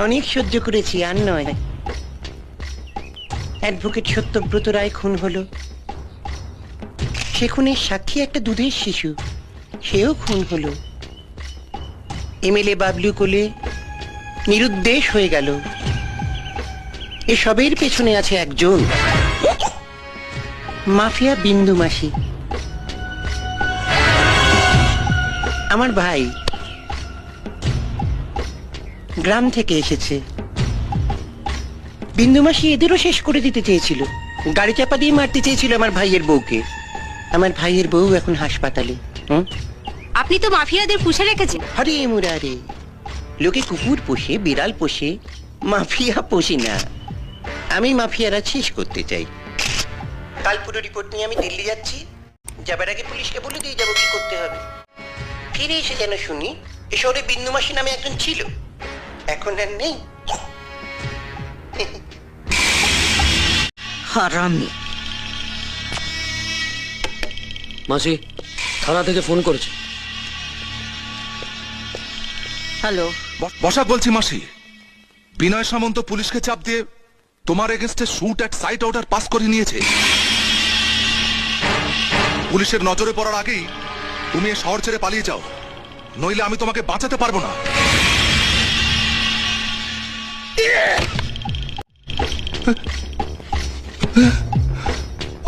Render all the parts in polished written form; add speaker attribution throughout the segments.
Speaker 1: অনেক সহ্য করেছি, আর নয়। অ্যাডভোকেট সত্যব্রত রায় খুন হলো, সে খুনের সাক্ষী একটা দুধের শিশু, সেও খুন হলো। এমএলএ বাবলু কোলে নিরুদ্দেশ হয়ে গেল। এসবের পেছনে আছে একজন মাফিয়া, বিন্দু মাসি, আমার ভাই। গ্রাম থেকে এসেছে। বিন্দু মাসি এদেরও শেষ করে দিতে চেয়েছিল, গাড়ি চাপা দিয়ে মারতে চেয়েছিল আমার ভাইয়ের বউকে। আমার ভাইয়ের বউ এখন হাসপাতালে।
Speaker 2: আপনি তো মাফিয়াদের পুষে রেখেছেন।
Speaker 1: আরে মুরারে, লোকে কুকুর পোষে, বিড়াল পোষে, মাফিয়া পোষি না। আমি মাফিয়ারা শেষ করতে চাই। কাল পুরো রিপোর্ট নিয়ে আমি দিল্লি যাচ্ছি। যাবার আগে পুলিশকে বলে দিয়ে যাবো কি করতে হবে। ফিরে এসে যেন শুনি এ শহরে বিন্দু মাসি নামে একজন ছিল, এখন আর নেই।
Speaker 3: হারামি।
Speaker 4: মাসি থানা থেকে ফোন করেছে।
Speaker 3: হ্যালো,
Speaker 5: বসাক বলছি মাসি। বিনয় সামন্ত পুলিশকে চাপ দিয়ে তোমার এগেনস্টে shoot at sight order pass করে নিয়েছে। পুলিশের নজরে পড়ার আগেই তুমি এ শহর ছেড়ে পালিয়ে যাও, নইলে আমি তোমাকে বাঁচাতে পারবো না।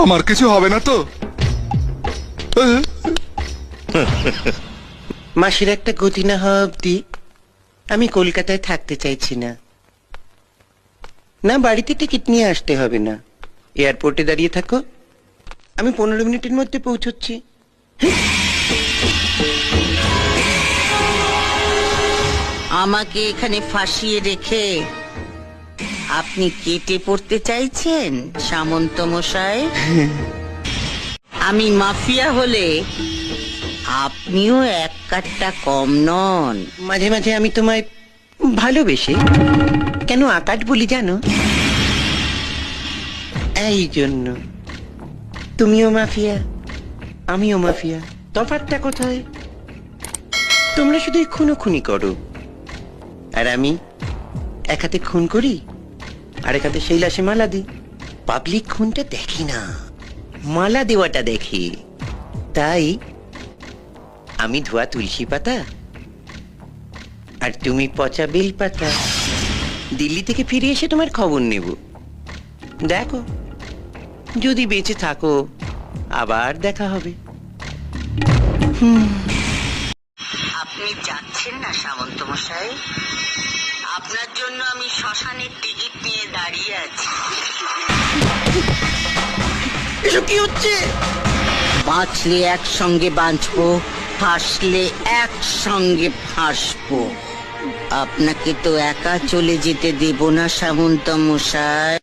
Speaker 5: আমার কিছু হবে না তো?
Speaker 1: মাসির একটা গতি না হওয়া অব্দি আমি কলকাতায় থাকতে চাইছি না। না বাড়িতে টিকিট নিয়ে আসতে হবে না, এয়ারপোর্টে দাঁড়িয়ে থাকো, আমি 15 মিনিটের মধ্যে পৌঁছচ্ছি।
Speaker 3: আমাকে এখানে ফাঁসিয়ে রেখে আপনি কেটে পড়তে চাইছেন সামন্ত মশাই? আমি মাফিয়া হলে আপনিও এক কাটটা কম নন।
Speaker 1: মাঝে মাঝে আমি তোমায় ভালোবেসে কেন আকাট বলি জানো? এই জন্য। তুমিও মাফিয়া, আমিও মাফিয়া, তফাৎটা কোথায়? তোমরা শুধু খুনোখুনি করো, আর আমি এক হাতে খুন করি, আরেক হাতে সেই লাশে মালা দিই। পাবলিক খুনটা দেখি না, মালা দেওয়াটা দেখি। তাই আমি ধোয়া তুলসী পাতা আর তুমি পচা বেল পাতা। দিল্লি থেকে ফিরে এসে তোমার খবর নেব। দেখো, যদি বেঁচে থাকো আবার দেখা হবে।
Speaker 3: আপনি যাচ্ছেন না সামন্ত মশাই? আপনার জন্য আমি শ্মশানের টিকিট নিয়ে দাঁড়িয়ে আছি।
Speaker 1: এসব কি হচ্ছে?
Speaker 3: বাঁচলে একসঙ্গে বাঁচবো, ফাঁসলে একসঙ্গে ফাঁসবো। আপনাকে তো একা চলে যেতে দেব না সামন্ত মশাই।